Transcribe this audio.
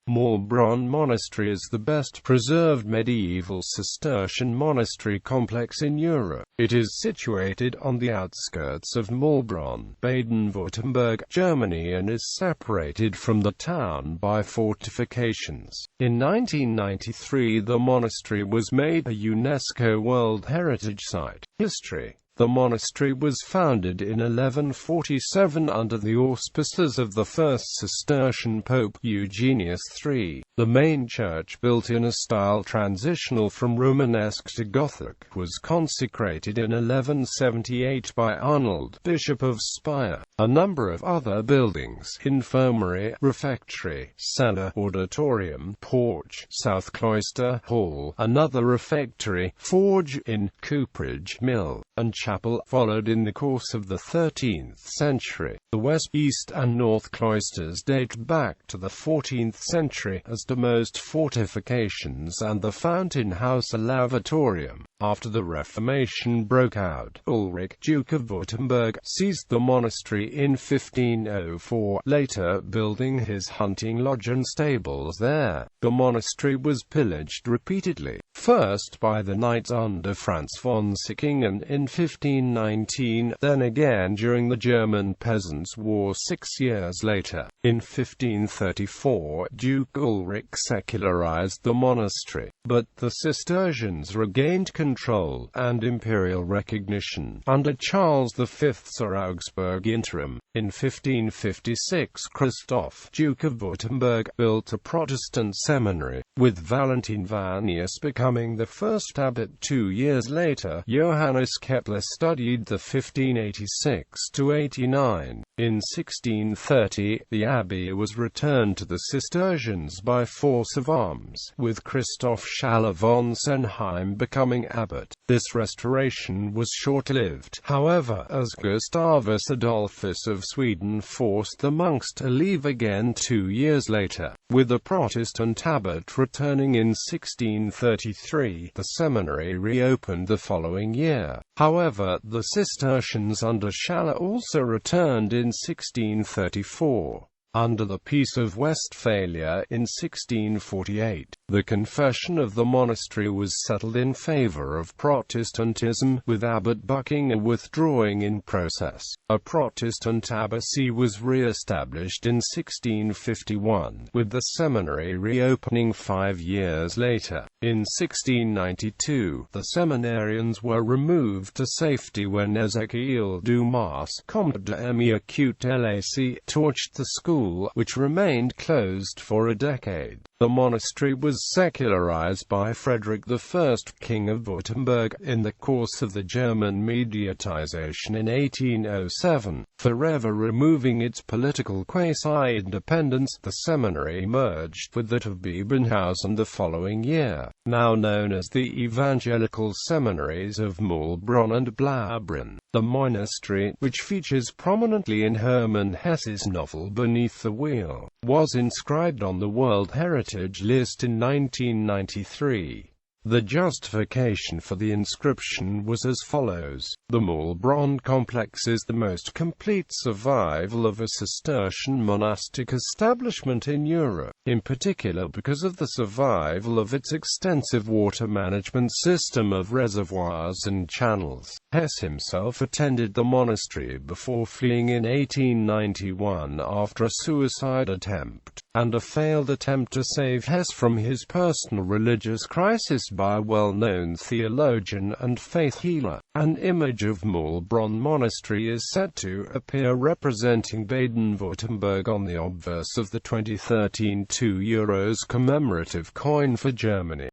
Maulbronn Monastery is the best preserved medieval Cistercian monastery complex in Europe. It is situated on the outskirts of Maulbronn, Baden-Württemberg, Germany, and is separated from the town by fortifications. In 1993 the monastery was made a UNESCO World Heritage Site. History. The monastery was founded in 1147 under the auspices of the first Cistercian Pope Eugenius III. The main church, built in a style transitional from Romanesque to Gothic, was consecrated in 1178 by Arnold, Bishop of Speyer. A number of other buildings, infirmary, refectory, cellar, auditorium, porch, south cloister, hall, another refectory, forge, inn, cooperage, mill, and chapel, followed in the course of the 13th century. The west, east, and north cloisters date back to the 14th century, as do most fortifications and the fountain house a lavatorium. After the Reformation broke out, Ulrich, Duke of Württemberg, seized the monastery in 1504, later building his hunting lodge and stables there. The monastery was pillaged repeatedly, first by the knights under Franz von Sickingen in 1519, then again during the German Peasants' War 6 years later. In 1534, Duke Ulrich secularized the monastery, but the Cistercians regained control and imperial recognition under Charles V's Augsburg interim. In 1556, Christoph, Duke of Württemberg, built a Protestant seminary, with Valentin Vannius becoming the first abbot. 2 years later, Johannes Kepler studied the 1586–89. In 1630, the abbey was returned to the Cistercians by force of arms, with Christoph Schaller von Senheim becoming abbot. This restoration was short-lived, however, as Gustavus Adolphus of Sweden forced the monks to leave again 2 years later. With a Protestant abbot returning in 1633, the seminary reopened the following year. However, the Cistercians under Schaller also returned in 1634. Under the Peace of Westphalia in 1648, the confession of the monastery was settled in favor of Protestantism, with Abbot Buckingham withdrawing in process. A Protestant abbacy was re-established in 1651, with the seminary reopening 5 years later. In 1692, the seminarians were removed to safety when Ezekiel Dumas, Comte d'Amiacut-Lac, torched the school, which remained closed for a decade. The monastery was secularized by Frederick I, King of Württemberg, in the course of the German mediatization in 1807. Forever removing its political quasi-independence, the seminary merged with that of Bebenhausen the following year. Now known as the Evangelical Seminaries of Maulbronn and Blaubronn, the monastery, which features prominently in Hermann Hesse's novel Beneath the Wheel, was inscribed on the World Heritage List in 1993. The justification for the inscription was as follows. The Maulbronn complex is the most complete survival of a Cistercian monastic establishment in Europe, in particular because of the survival of its extensive water management system of reservoirs and channels. Hesse himself attended the monastery before fleeing in 1891 after a suicide attempt, and a failed attempt to save Hesse from his personal religious crisis by a well-known theologian and faith healer. An image of Maulbronn Monastery is set to appear representing Baden-Württemberg on the obverse of the 2013 €2 commemorative coin for Germany.